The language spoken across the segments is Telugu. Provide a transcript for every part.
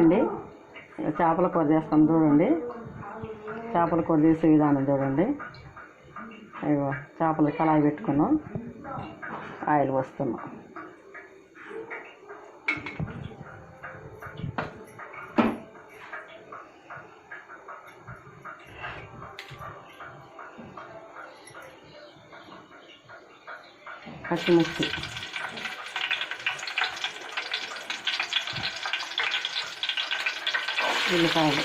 అండి చేపల కూర చేస్తాను చూడండి. చేపల కూర చేసే విధానం చూడండి. అయ్యో చేపలు కళాయి పెట్టుకున్నాం, ఆయిల్ పోస్తున్నాం. పచ్చిమిర్చి, ఉల్లిపాయలు,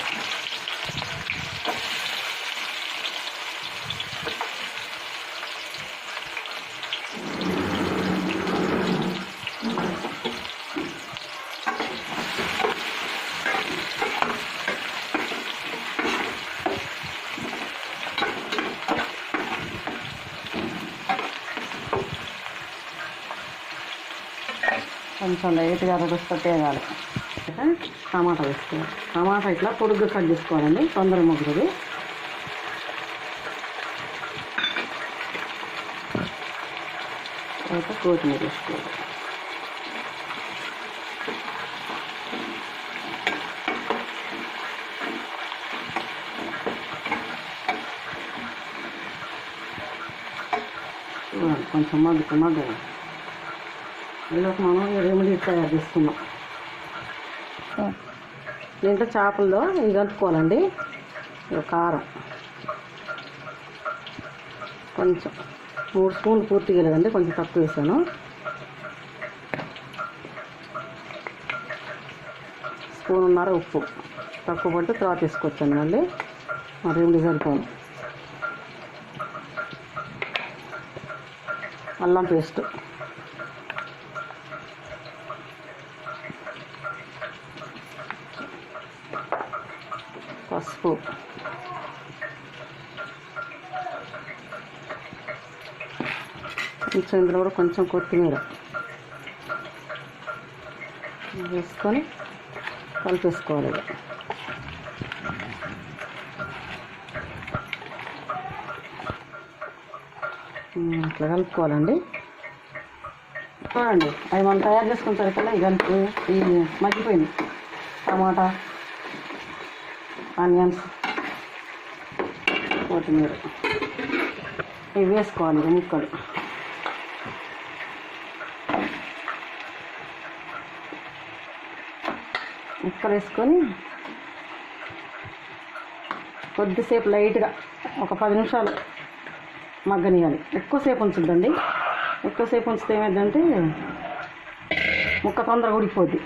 కొంచెం లైట్గా రొస్త వేయాలి. టమాటా వేసుకోవాలి. టమాటా ఇట్లా పొడుగ్గా కట్ చేసుకోవాలండి, తొందరగా ముగ్గురు. తర్వాత కొత్తిమీర వేసుకోవాలి. కొంచెం మగ్గు ఇందులోకి మనం రెమెడీ తయారు చేసుకున్నాం. దీంట్లో చేపల్లో ఇవి కలుపుకోవాలండి. కారం కొంచెం 3 స్పూన్లు పూర్తిగా లేదండి, కొంచెం తక్కువ వేసాను. స్పూన్నర ఉప్పు తక్కువ పడితే తర్వాత తీసుకొచ్చాను. మళ్ళీ మరి రెండు సరిపోను. అల్లం పేస్ట్, పసుపు, కొంచెం ఇందులో కూడా కొంచెం కొత్తిమీర వేసుకొని కలిపేసుకోవాలి. ఇట్లా కలుపుకోవాలండి. చూడండి, అవి మనం తయారు చేసుకుంటారు కదా, ఇవి కలిపి ఇవి మగ్గిపోయింది. టమాటా, ఆనియన్స్, కొత్తిమీర ఇవి వేసుకోవాలి. ముక్కలు వేసుకొని కొద్దిసేపు లైట్గా ఒక 10 నిమిషాలు మగ్గనియాలి. ఎక్కువసేపు ఉంచుద్దండి. ఎక్కువసేపు ఉంచితే ఏమైందంటే ముక్క తొందరగా ఉడికిపోద్ది,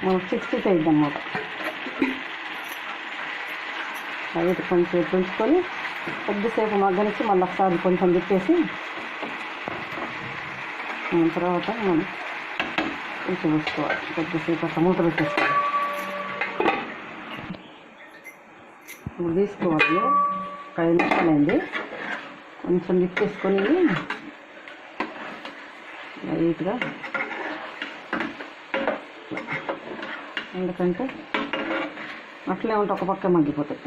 60 అవుతుంది అన్నమాట. అయితే కొంచెం ఉంచుకొని కొద్దిసేపు మగ్గనిచ్చి మళ్ళీ ఒకసారి కొంచెం తిప్పేసి తర్వాత మనం కొంచెం వేసుకోవాలి. కొద్దిసేపు అట్లా మూత పెట్టేసుకోవాలి. ఇప్పుడు తీసుకోవాలి. 5 నిమిషాలు అయింది. కొంచెం తిప్పేసుకొని లైట్గా, ఎందుకంటే అట్లే ఉంటే ఒక పక్క మగ్గిపోతాయి.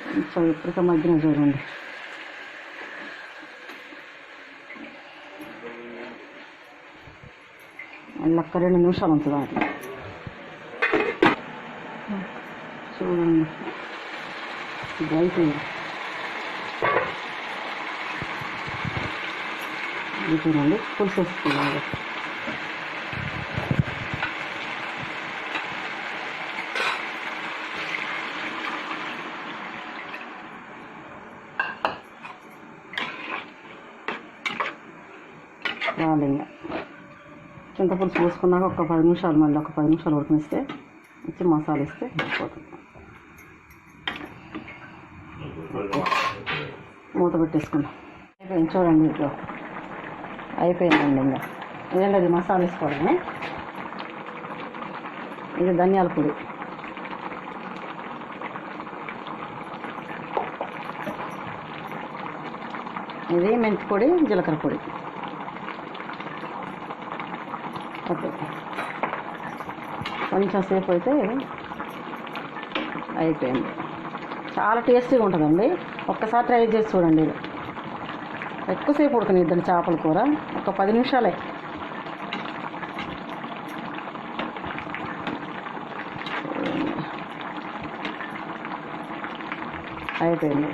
కొంచెం ఎప్పటికే మగ్గిన చూడండి. మళ్ళీ 2 నిమిషాలు ఉంచుదాం అట్లా. చూడండి, ఇది అయిపోయింది. ఇది చూడండి, పులుసు వేసుకున్నాను. రావాలి ఇంకా చింతపులుసు పోసుకున్నాక ఒక 10 నిమిషాలు, మళ్ళీ ఒక 10 నిమిషాలు ఉడకనిస్తే ఇచ్చి మసాలా ఇస్తే పోతుంది. మూత పెట్టేసుకున్నాం. అయిపోయింది చూడండి. ఇప్పుడు అయిపోయిందండి. ఇంకా ఇదేంటి, అది మసాలా వేసుకోవడమే. ఇది ధనియాల పొడి, ఇది మెంతి పొడి, జీలకర్ర పొడి. ఓకే, కొంచెం సేపు అయితే అయిపోయింది. చాలా టేస్టీగా ఉంటుందండి. ఒక్కసారి ట్రై చేసి చూడండి. ఇది ఎక్కువసేపు ఉడకనిద్దండి చేపల కూర, ఒక 10 నిమిషాలే. అయిపోయింది.